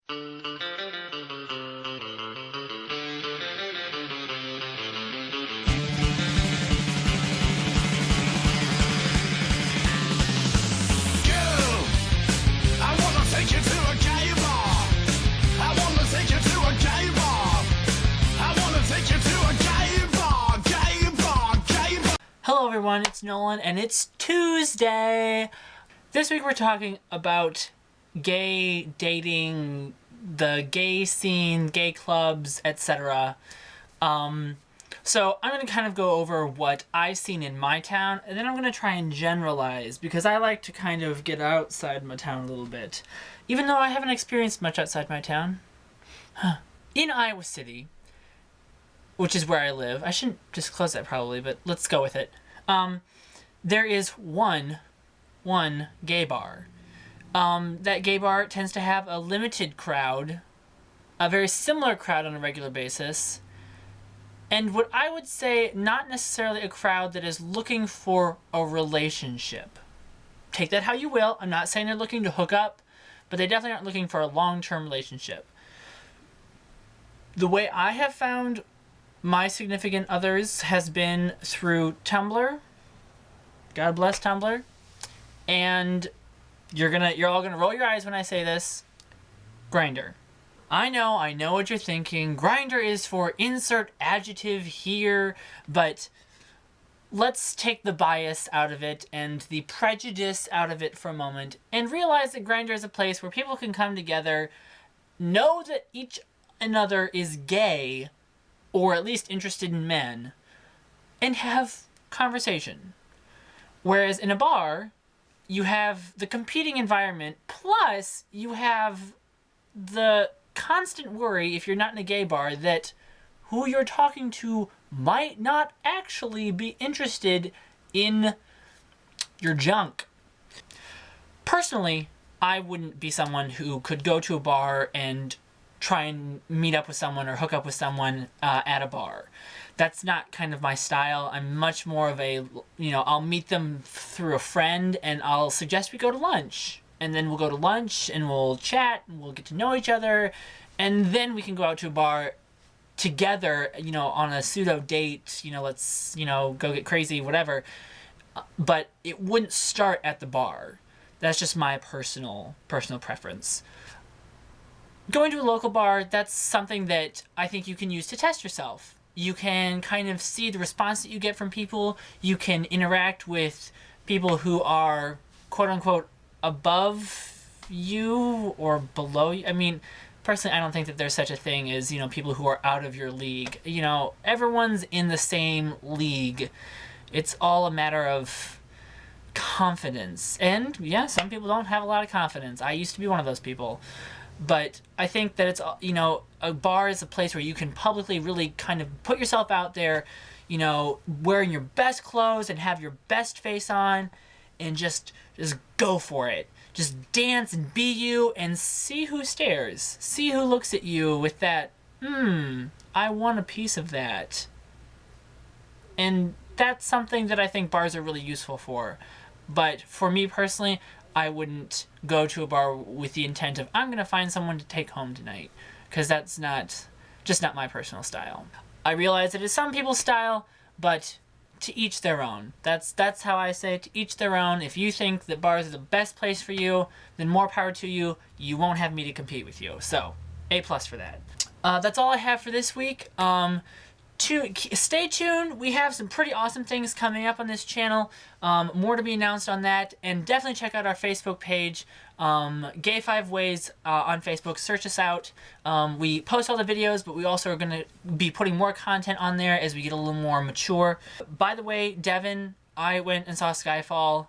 Hello everyone, it's Nolan and it's Tuesday! This week we're talking about gay dating, the gay scene, gay clubs, etc. So I'm going to kind of go over what I've seen in my town, and then I'm going to try and generalize, because I like to kind of get outside my town a little bit. Even though I haven't experienced much outside my town. In Iowa City, which is where I live. I shouldn't disclose that probably, but let's go with it. There is one gay bar. That gay bar tends to have a limited crowd, a very similar crowd on a regular basis, and what I would say, not necessarily a crowd that is looking for a relationship. Take that how you will. I'm not saying they're looking to hook up, but they definitely aren't looking for a long-term relationship. The way I have found my significant others has been through Tumblr. God bless Tumblr. And you're all gonna roll your eyes when I say this. Grindr. I know what you're thinking. Grindr is for insert adjective here, but let's take the bias out of it and the prejudice out of it for a moment and realize that Grindr is a place where people can come together, know that each another is gay, or at least interested in men, and have conversation. Whereas in a bar, you have the competing environment, plus you have the constant worry, if you're not in a gay bar, that who you're talking to might not actually be interested in your junk. Personally, I wouldn't be someone who could go to a bar and try and meet up with someone or hook up with someone at a bar. That's not kind of my style. I'm much more of a, I'll meet them through a friend and I'll suggest we go to lunch. And then we'll go to lunch and we'll chat and we'll get to know each other. And then we can go out to a bar together, on a pseudo date, let's, go get crazy, whatever. But it wouldn't start at the bar. That's just my personal preference. Going to a local bar, that's something that I think you can use to test yourself. You can kind of see the response that you get from people. You can interact with people who are, quote-unquote, above you or below you. I mean, personally, I don't think that there's such a thing as, people who are out of your league. Everyone's in the same league. It's all a matter of confidence. And, yeah, some people don't have a lot of confidence. I used to be one of those people. But I think that it's, a bar is a place where you can publicly really kind of put yourself out there, wearing your best clothes and have your best face on and just go for it. Just dance and be you and see who stares. See who looks at you with that, I want a piece of that. And that's something that I think bars are really useful for. But for me personally, I wouldn't go to a bar with the intent of, I'm going to find someone to take home tonight. Because that's just not my personal style. I realize it is some people's style, but to each their own. That's how I say, to each their own. If you think that bars are the best place for you, then more power to you. You won't have me to compete with you. So, A+ for that. That's all I have for this week. Stay tuned. We have some pretty awesome things coming up on this channel. More to be announced on that. And definitely check out our Facebook page, Gay 5 Ways on Facebook. Search us out. We post all the videos, but we also are going to be putting more content on there as we get a little more mature. By the way, Devin, I went and saw Skyfall.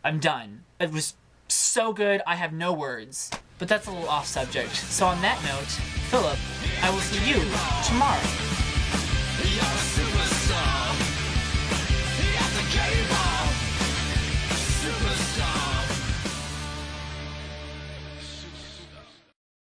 I'm done. It was so good, I have no words. But that's a little off subject. So on that note, Philip, I will see you tomorrow.